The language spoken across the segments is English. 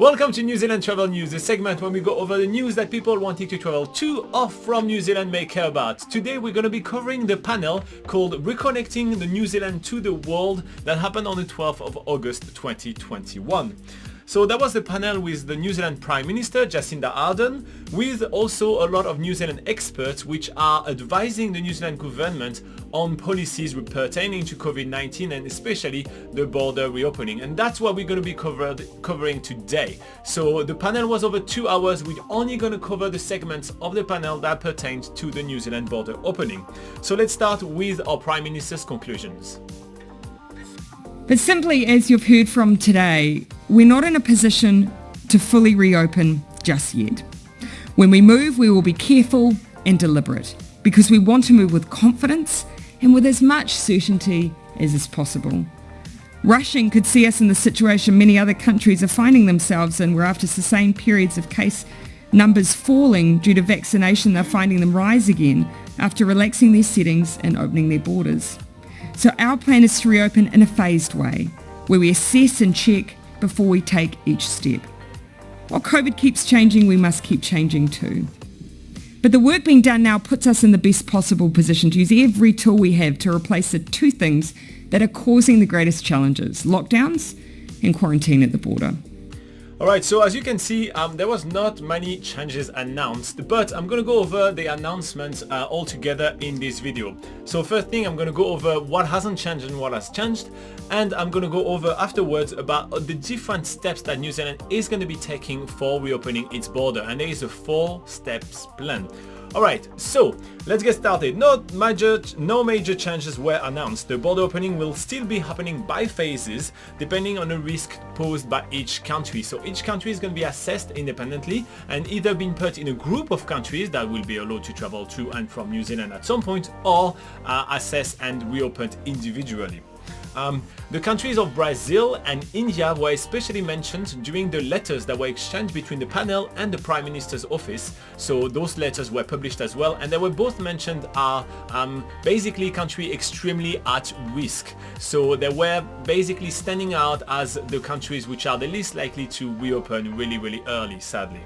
Welcome to New Zealand Travel News, a segment where we go over the news that people wanting to travel to or from New Zealand may care about. Today we're going to be covering the panel called Reconnecting the New Zealand to the World that happened on the 12th of August 2021. So that was the panel with the New Zealand Prime Minister, Jacinda Ardern, with also a lot of New Zealand experts which are advising the New Zealand government on policies pertaining to COVID-19 and especially the border reopening. And that's what we're going to be covering today. So the panel was over 2 hours. We're only going to cover the segments of the panel that pertains to the New Zealand border opening. So let's start with our Prime Minister's conclusions. But simply, as you've heard from today, we're not in a position to fully reopen just yet. When we move, we will be careful and deliberate because we want to move with confidence and with as much certainty as is possible. Rushing could see us in the situation many other countries are finding themselves in, where after sustained periods of case numbers falling due to vaccination, they're finding them rise again after relaxing their settings and opening their borders. So our plan is to reopen in a phased way, where we assess and check before we take each step. While COVID keeps changing, we must keep changing too. But the work being done now puts us in the best possible position to use every tool we have to replace the two things that are causing the greatest challenges: lockdowns and quarantine at the border. Alright, so as you can see, there was not many changes announced, but I'm going to go over the announcements all together in this video. So first thing, I'm going to go over what hasn't changed and what has changed, and I'm going to go over afterwards about the different steps that New Zealand is going to be taking for reopening its border, and there is a 4 steps plan. Alright, so let's get started. No major changes were announced. The border opening will still be happening by phases depending on the risk posed by each country. So each country is going to be assessed independently and either being put in a group of countries that will be allowed to travel to and from New Zealand at some point, or assessed and reopened individually. The countries of Brazil and India were especially mentioned during the letters that were exchanged between the panel and the Prime Minister's office. So those letters were published as well, and they were both mentioned are basically countries extremely at risk. So they were basically standing out as the countries which are the least likely to reopen really early, sadly.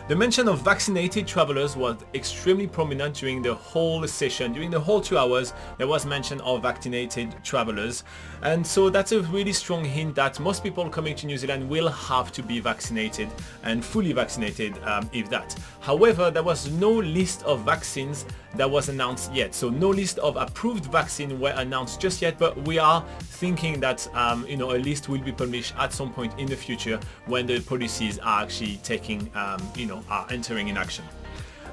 The mention of vaccinated travelers was extremely prominent during the whole session. During the whole 2 hours, there was mention of vaccinated travelers. And so that's a really strong hint that most people coming to New Zealand will have to be vaccinated and fully vaccinated if that. However, there was no list of vaccines that was announced yet. So no list of approved vaccines were announced just yet, but we are thinking that a list will be published at some point in the future when the policies are actually taking are entering in action.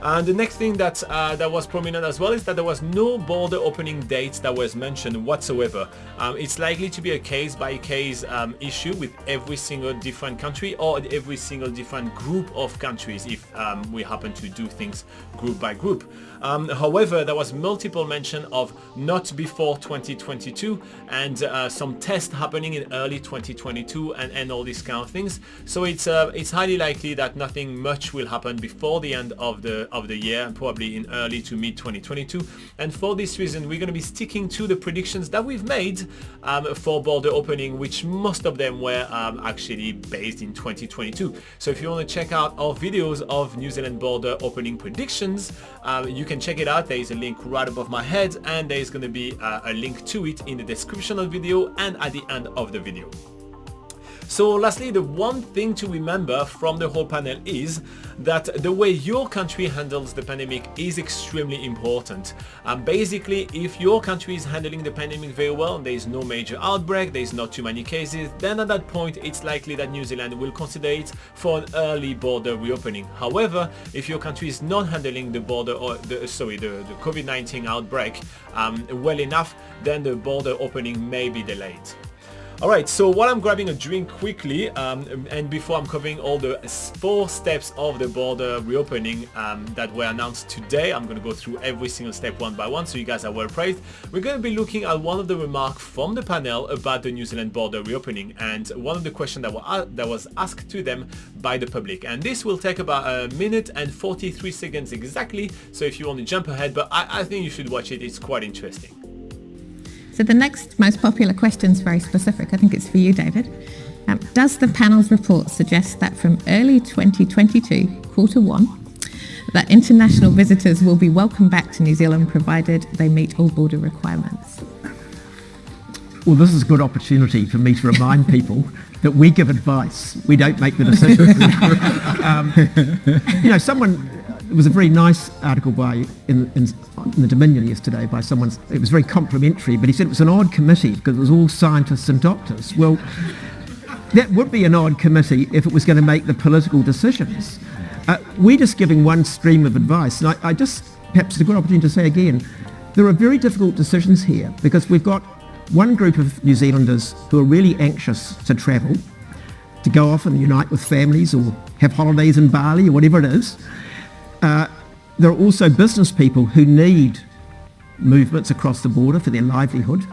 And the next thing that was prominent as well is that there was no border opening dates that was mentioned whatsoever. It's likely to be a case-by-case issue with every single different country or every single different group of countries if we happen to do things group by group. However, there was multiple mention of not before 2022 and some tests happening in early 2022 and all these kind of things. So it's highly likely that nothing much will happen before the end of the year, probably in early to mid 2022. And for this reason, we're going to be sticking to the predictions that we've made for border opening, which most of them were actually based in 2022. So if you want to check out our videos of New Zealand border opening predictions, you can check it out. There is a link right above my head, and there is going to be a link to it in the description of the video and at the end of the video. So lastly, the one thing to remember from the whole panel is that the way your country handles the pandemic is extremely important. Basically, if your country is handling the pandemic very well, there is no major outbreak, there is not too many cases, then at that point it's likely that New Zealand will consider it for an early border reopening. However, if your country is not handling the border or the COVID-19 outbreak well enough, then the border opening may be delayed. Alright, so while I'm grabbing a drink quickly, and before I'm covering all the 4 steps of the border reopening that were announced today, I'm going to go through every single step one by one so you guys are well prepared. We're going to be looking at one of the remarks from the panel about the New Zealand border reopening and one of the questions that was asked to them by the public. And this will take about 1 minute and 43 seconds exactly, so if you want to jump ahead, but I think you should watch it, it's quite interesting. So the next most popular question is very specific. I think it's for you, David. Does the panel's report suggest that from early 2022, quarter one, that international visitors will be welcomed back to New Zealand provided they meet all border requirements? Well, this is a good opportunity for me to remind people that we give advice. We don't make the decisions. It was a very nice article in the Dominion yesterday by someone. It was very complimentary, but he said it was an odd committee because it was all scientists and doctors. Well, that would be an odd committee if it was going to make the political decisions. We're just giving one stream of advice. And I just, perhaps it's a good opportunity to say again, there are very difficult decisions here because we've got one group of New Zealanders who are really anxious to travel, to go off and unite with families or have holidays in Bali or whatever it is. There are also business people who need movements across the border for their livelihood.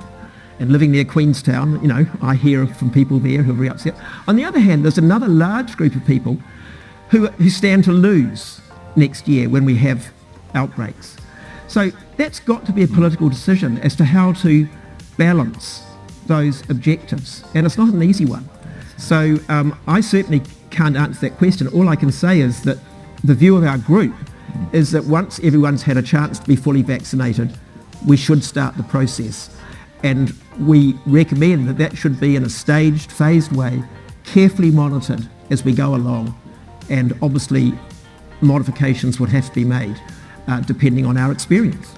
And living near Queenstown, I hear from people there who are very upset. On the other hand, there's another large group of people who stand to lose next year when we have outbreaks. So that's got to be a political decision as to how to balance those objectives. And it's not an easy one. So I certainly can't answer that question. All I can say is that the view of our group is that once everyone's had a chance to be fully vaccinated, we should start the process. And we recommend that should be in a staged, phased way, carefully monitored as we go along. And obviously, modifications would have to be made depending on our experience.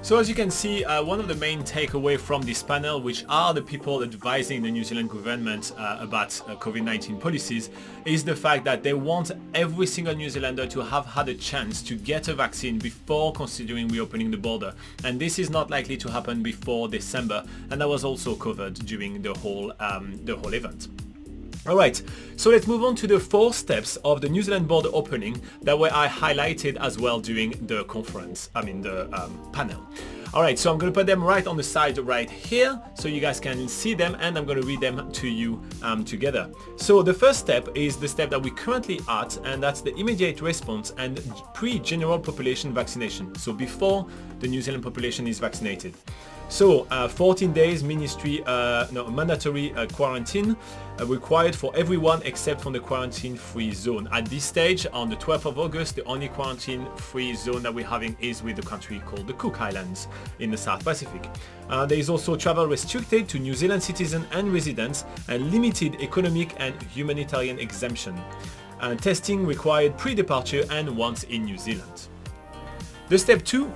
So as you can see, one of the main takeaway from this panel, which are the people advising the New Zealand government about COVID-19 policies, is the fact that they want every single New Zealander to have had a chance to get a vaccine before considering reopening the border. And this is not likely to happen before December, and that was also covered during the whole event. Alright, so let's move on to the 4 steps of the New Zealand border opening that were I highlighted as well during the panel. Alright, so I'm going to put them right on the side right here so you guys can see them, and I'm going to read them to you together. So the first step is the step that we're currently at, and that's the immediate response and pre-general population vaccination. So before the New Zealand population is vaccinated. So 14 days mandatory quarantine required for everyone except from the quarantine-free zone. At this stage, on the 12th of August, the only quarantine-free zone that we're having is with the country called the Cook Islands in the South Pacific. There is also travel restricted to New Zealand citizens and residents and limited economic and humanitarian exemption. Testing required pre-departure and once in New Zealand. The step 2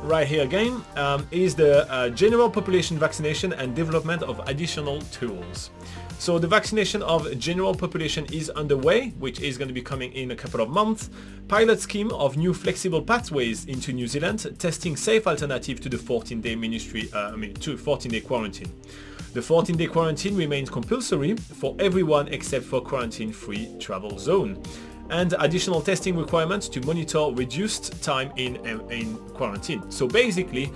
right here again is the general population vaccination and development of additional tools. So the vaccination of general population is underway, which is going to be coming in a couple of months. Pilot scheme of new flexible pathways into New Zealand, testing safe alternative to the 14-day 14-day quarantine. The 14-day quarantine remains compulsory for everyone except for quarantine-free travel zone. And additional testing requirements to monitor reduced time in quarantine. So basically,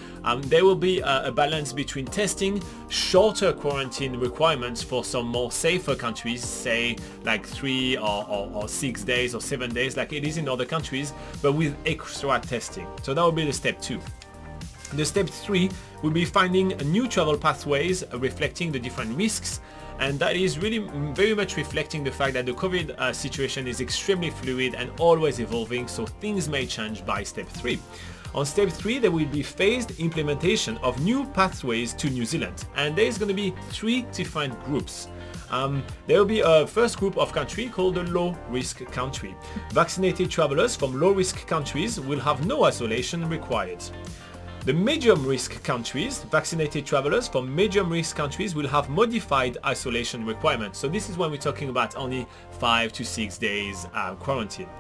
there will be a balance between testing, shorter quarantine requirements for some more safer countries, say like 3 or 6 days or 7 days like it is in other countries, but with extra testing. So that will be the step 2. The step 3 will be finding new travel pathways reflecting the different risks, and that is really very much reflecting the fact that the COVID situation is extremely fluid and always evolving, so things may change by step 3. On step 3, there will be phased implementation of new pathways to New Zealand, and there is going to be 3 different groups. There will be a first group of country called the low-risk country. Vaccinated travelers from low-risk countries will have no isolation required. The medium-risk countries, vaccinated travelers from medium-risk countries will have modified isolation requirements. So this is when we're talking about only 5 to 6 days quarantine.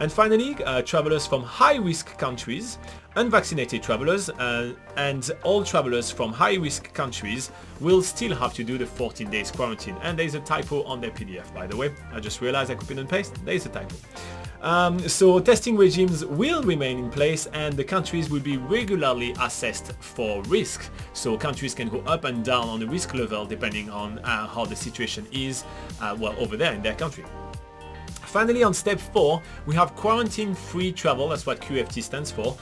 And finally, travelers from high-risk countries, unvaccinated travelers, and all travelers from high-risk countries will still have to do the 14 days quarantine. And there's a typo on their PDF, by the way. I just realized I copied and pasted. There's a typo. So testing regimes will remain in place, and the countries will be regularly assessed for risk. So countries can go up and down on the risk level depending on how the situation is over there in their country. Finally, on step 4, we have quarantine-free travel, that's what QFT stands for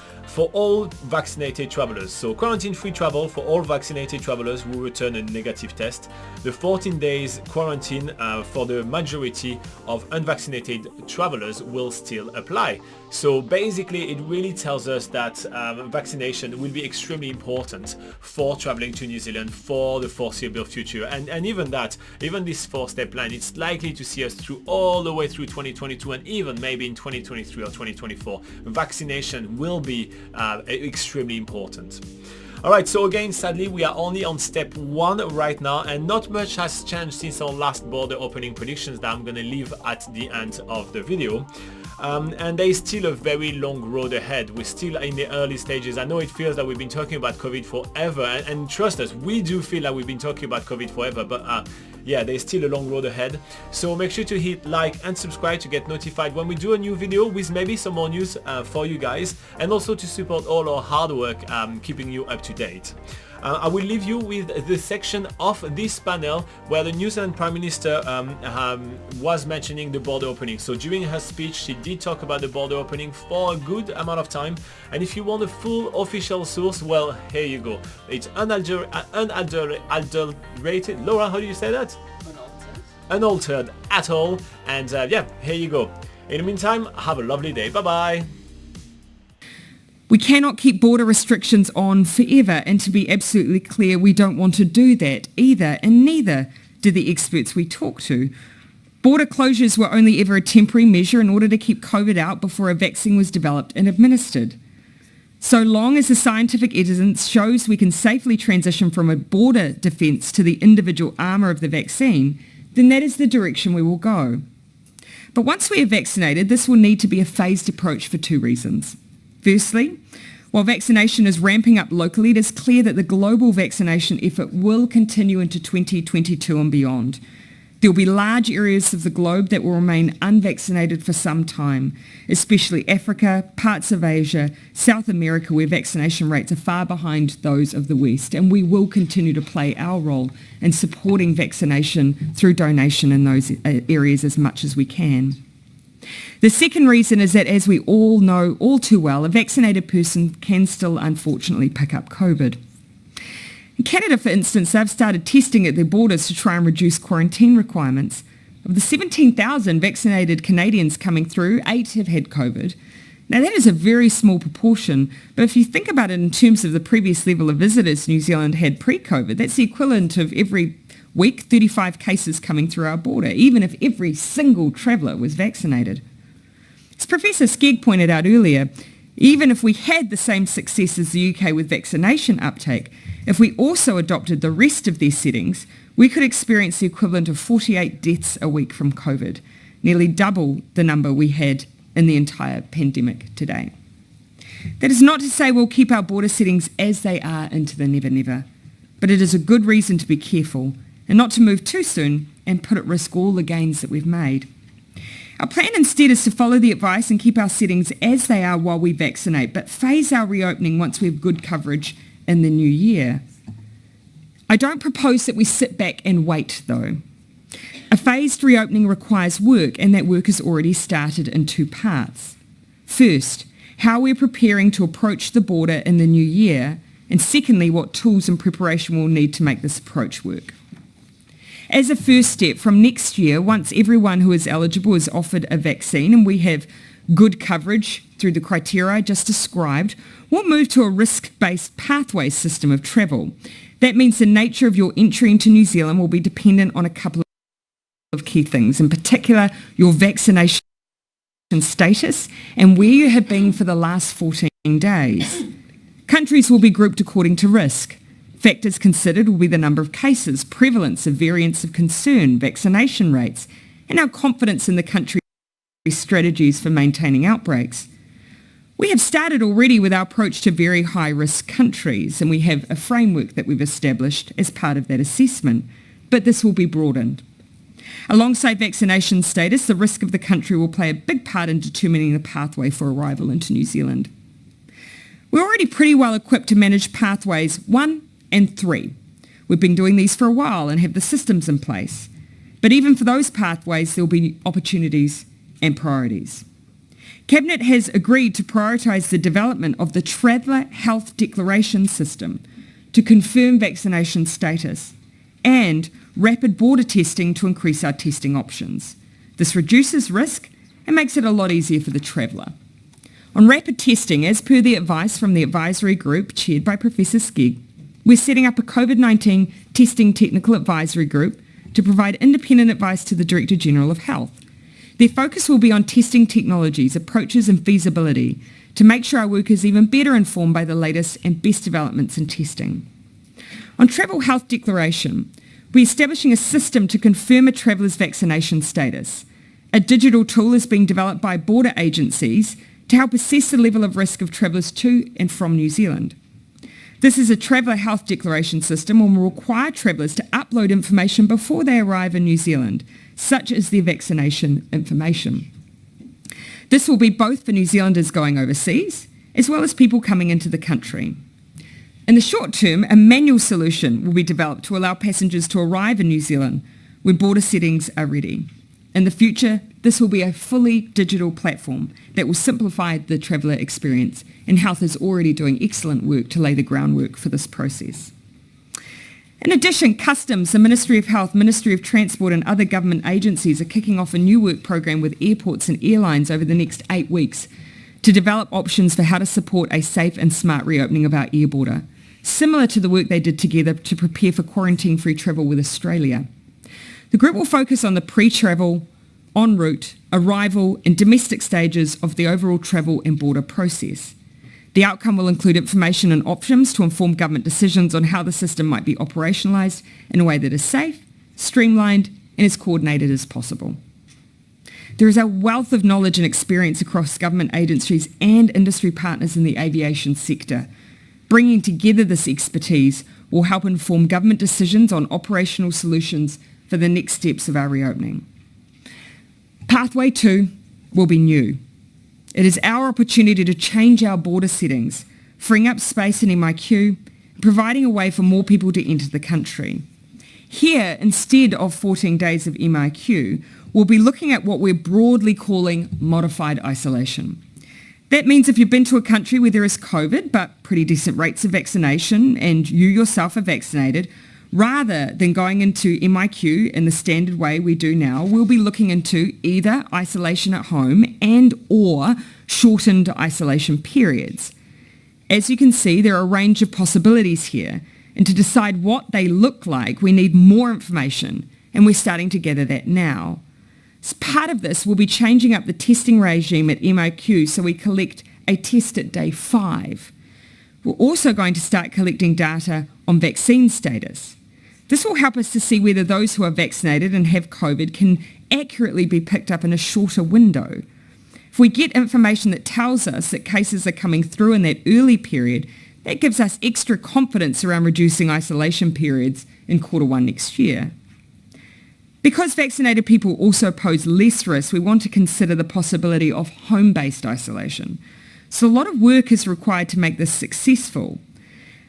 all vaccinated travelers. So quarantine-free travel for all vaccinated travelers who return a negative test. The 14 days quarantine for the majority of unvaccinated travelers will still apply. So basically, it really tells us that vaccination will be extremely important for traveling to New Zealand for the foreseeable future. And even this 4-step plan, it's likely to see us through all the way through 2022 and even maybe in 2023 or 2024. Vaccination will be extremely important. Alright, so again, sadly, we are only on step 1 right now, and not much has changed since our last border opening predictions that I'm going to leave at the end of the video. And there is still a very long road ahead. We're still in the early stages. I know it feels that we've been talking about COVID forever, and trust us, we do feel like we've been talking about COVID forever, but yeah, there's still a long road ahead. So make sure to hit like and subscribe to get notified when we do a new video with maybe some more news for you guys, and also to support all our hard work keeping you up to date. I will leave you with the section of this panel where the New Zealand Prime Minister was mentioning the border opening. So during her speech, she did talk about the border opening for a good amount of time. And if you want a full official source, well, here you go. It's unadulterated. Laura, how do you say that? Unaltered at all. And yeah, here you go. In the meantime, have a lovely day. Bye-bye. We cannot keep border restrictions on forever, and to be absolutely clear, we don't want to do that either, and neither do the experts we talk to. Border closures were only ever a temporary measure in order to keep COVID out before a vaccine was developed and administered. So long as the scientific evidence shows we can safely transition from a border defence to the individual armour of the vaccine, then that is the direction we will go. But once we are vaccinated, this will need to be a phased approach for 2 reasons. Firstly, while vaccination is ramping up locally, it is clear that the global vaccination effort will continue into 2022 and beyond. There will be large areas of the globe that will remain unvaccinated for some time, especially Africa, parts of Asia, South America, where vaccination rates are far behind those of the West, and we will continue to play our role in supporting vaccination through donation in those areas as much as we can. The second reason is that, as we all know all too well, a vaccinated person can still unfortunately pick up COVID. In Canada, for instance, they've started testing at their borders to try and reduce quarantine requirements. Of the 17,000 vaccinated Canadians coming through, 8 have had COVID. Now that is a very small proportion, but if you think about it in terms of the previous level of visitors New Zealand had pre-COVID, that's the equivalent of every week 35 cases coming through our border, even if every single traveller was vaccinated. As Professor Skegg pointed out earlier, even if we had the same success as the UK with vaccination uptake, if we also adopted the rest of these settings, we could experience the equivalent of 48 deaths a week from COVID, nearly double the number we had in the entire pandemic today. That is not to say we'll keep our border settings as they are into the never never, but it is a good reason to be careful and not to move too soon and put at risk all the gains that we've made. Our plan instead is to follow the advice and keep our settings as they are while we vaccinate, but phase our reopening once we have good coverage in the new year. I don't propose that we sit back and wait, though. A phased reopening requires work, and that work has already started in 2 parts. First, how we're preparing to approach the border in the new year, and secondly, what tools and preparation we'll need to make this approach work. As a first step, from next year, once everyone who is eligible is offered a vaccine and we have good coverage through the criteria I just described, we'll move to a risk-based pathway system of travel. That means the nature of your entry into New Zealand will be dependent on a couple of key things, in particular your vaccination status and where you have been for the last 14 days. Countries will be grouped according to risk. Factors considered will be the number of cases, prevalence of variants of concern, vaccination rates, and our confidence in the country's strategies for maintaining outbreaks. We have started already with our approach to very high-risk countries, and we have a framework that we've established as part of that assessment, but this will be broadened. Alongside vaccination status, the risk of the country will play a big part in determining the pathway for arrival into New Zealand. We're already pretty well equipped to manage pathways 1 and 3. We've been doing these for a while and have the systems in place. But even for those pathways, there will be opportunities and priorities. Cabinet has agreed to prioritise the development of the Traveller Health Declaration system to confirm vaccination status and rapid border testing to increase our testing options. This reduces risk and makes it a lot easier for the traveller. On rapid testing, as per the advice from the advisory group chaired by Professor Skegg, we're setting up a COVID-19 testing technical advisory group to provide independent advice to the Director General of Health. Their focus will be on testing technologies, approaches and feasibility to make sure our work is even better informed by the latest and best developments in testing. On Travel Health Declaration, we're establishing a system to confirm a traveller's vaccination status. A digital tool is being developed by border agencies to help assess the level of risk of travellers to and from New Zealand. This is a Traveller Health Declaration system and will require travellers to upload information before they arrive in New Zealand, such as their vaccination information. This will be both for New Zealanders going overseas, as well as people coming into the country. In the short term, a manual solution will be developed to allow passengers to arrive in New Zealand when border settings are ready. In the future, this will be a fully digital platform that will simplify the traveller experience, and Health is already doing excellent work to lay the groundwork for this process. In addition, Customs, the Ministry of Health, Ministry of Transport and other government agencies are kicking off a new work program with airports and airlines over the next 8 weeks to develop options for how to support a safe and smart reopening of our air border, similar to the work they did together to prepare for quarantine-free travel with Australia. The group will focus on the pre-travel, en route, arrival and domestic stages of the overall travel and border process. The outcome will include information and options to inform government decisions on how the system might be operationalised in a way that is safe, streamlined and as coordinated as possible. There is a wealth of knowledge and experience across government agencies and industry partners in the aviation sector. Bringing together this expertise will help inform government decisions on operational solutions for the next steps of our reopening. Pathway 2 will be new. It is our opportunity to change our border settings, freeing up space in MIQ, providing a way for more people to enter the country. Here, instead of 14 days of MIQ, we'll be looking at what we're broadly calling modified isolation. That means if you've been to a country where there is COVID, but pretty decent rates of vaccination, and you yourself are vaccinated, rather than going into MIQ in the standard way we do now, we'll be looking into either isolation at home and or shortened isolation periods. As you can see, there are a range of possibilities here, and to decide what they look like, we need more information, and we're starting to gather that now. As part of this, we'll be changing up the testing regime at MIQ so we collect a test at day 5. We're also going to start collecting data on vaccine status. This will help us to see whether those who are vaccinated and have COVID can accurately be picked up in a shorter window. If we get information that tells us that cases are coming through in that early period, that gives us extra confidence around reducing isolation periods in Q1 next year. Because vaccinated people also pose less risk, we want to consider the possibility of home-based isolation. So a lot of work is required to make this successful.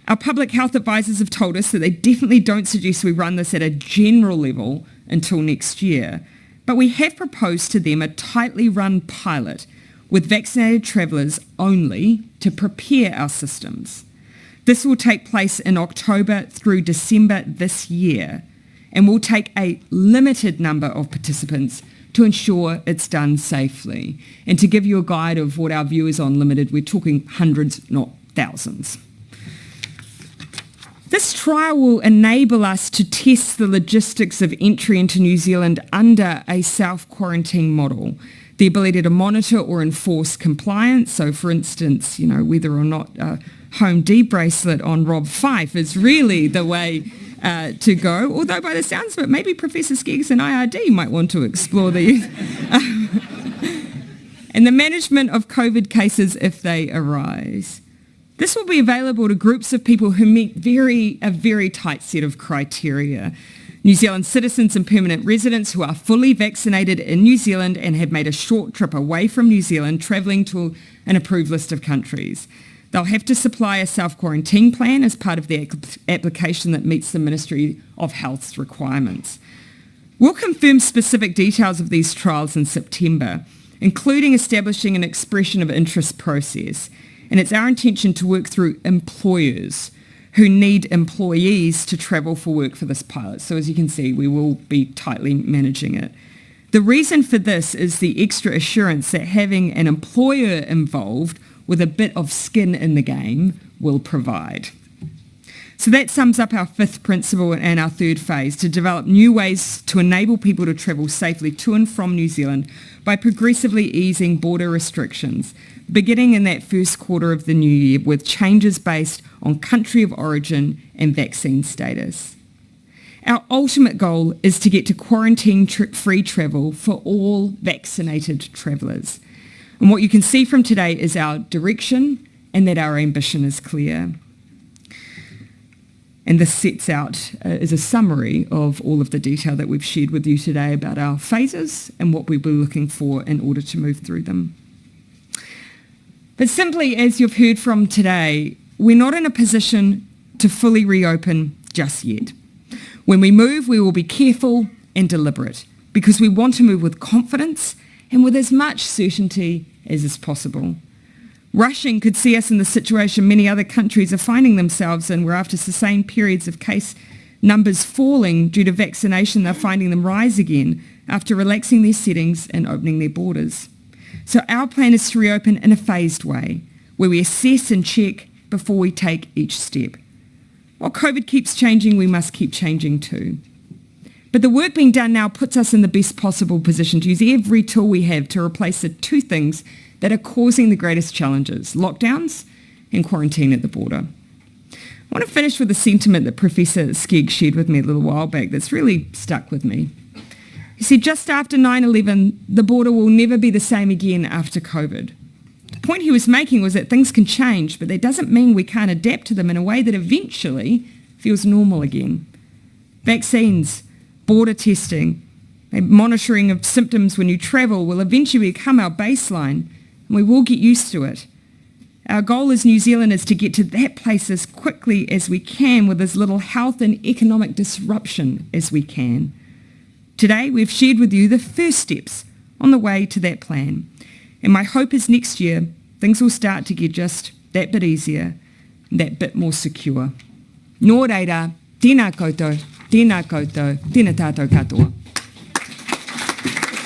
Our public health advisors have told us that they definitely don't suggest we run this at a general level until next year, but we have proposed to them a tightly run pilot with vaccinated travellers only to prepare our systems. This will take place in October through December this year, and will take a limited number of participants to ensure it's done safely. And to give you a guide of what our view is on limited, we're talking hundreds, not thousands. This trial will enable us to test the logistics of entry into New Zealand under a self-quarantine model. The ability to monitor or enforce compliance. So for instance, whether or not a Home D bracelet on Rob Fife is really the way to go, although by the sounds of it, maybe Professor Skeggs and IRD might want to explore these. And the management of COVID cases if they arise. This will be available to groups of people who meet a very tight set of criteria. New Zealand citizens and permanent residents who are fully vaccinated in New Zealand and have made a short trip away from New Zealand travelling to an approved list of countries. They'll have to supply a self-quarantine plan as part of the application that meets the Ministry of Health's requirements. We'll confirm specific details of these trials in September, including establishing an expression of interest process. And it's our intention to work through employers who need employees to travel for work for this pilot. So as you can see, we will be tightly managing it. The reason for this is the extra assurance that having an employer involved with a bit of skin in the game will provide. So that sums up our fifth principle and our third phase, to develop new ways to enable people to travel safely to and from New Zealand by progressively easing border restrictions, beginning in that first quarter of the new year with changes based on country of origin and vaccine status. Our ultimate goal is to get to quarantine-free travel for all vaccinated travellers. And what you can see from today is our direction and that our ambition is clear. And this sets out is a summary of all of the detail that we've shared with you today about our phases and what we'll be looking for in order to move through them. But simply, as you've heard from today, we're not in a position to fully reopen just yet. When we move, we will be careful and deliberate because we want to move with confidence and with as much certainty as is possible. Rushing could see us in the situation many other countries are finding themselves in, where after sustained periods of case numbers falling due to vaccination, they're finding them rise again after relaxing their settings and opening their borders. So our plan is to reopen in a phased way, where we assess and check before we take each step. While COVID keeps changing, we must keep changing too. But the work being done now puts us in the best possible position to use every tool we have to replace the two things that are causing the greatest challenges: lockdowns and quarantine at the border. I want to finish with a sentiment that Professor Skegg shared with me a little while back that's really stuck with me. He said, just after 9/11, the border will never be the same again after COVID. The point he was making was that things can change, but that doesn't mean we can't adapt to them in a way that eventually feels normal again. Vaccines, border testing, monitoring of symptoms when you travel will eventually become our baseline, and we will get used to it. Our goal as New Zealanders is to get to that place as quickly as we can with as little health and economic disruption as we can. Today, we've shared with you the first steps on the way to that plan. And my hope is next year, things will start to get just that bit easier, that bit more secure. Nō reira, tēnā koutou, tēnā tātou katoa.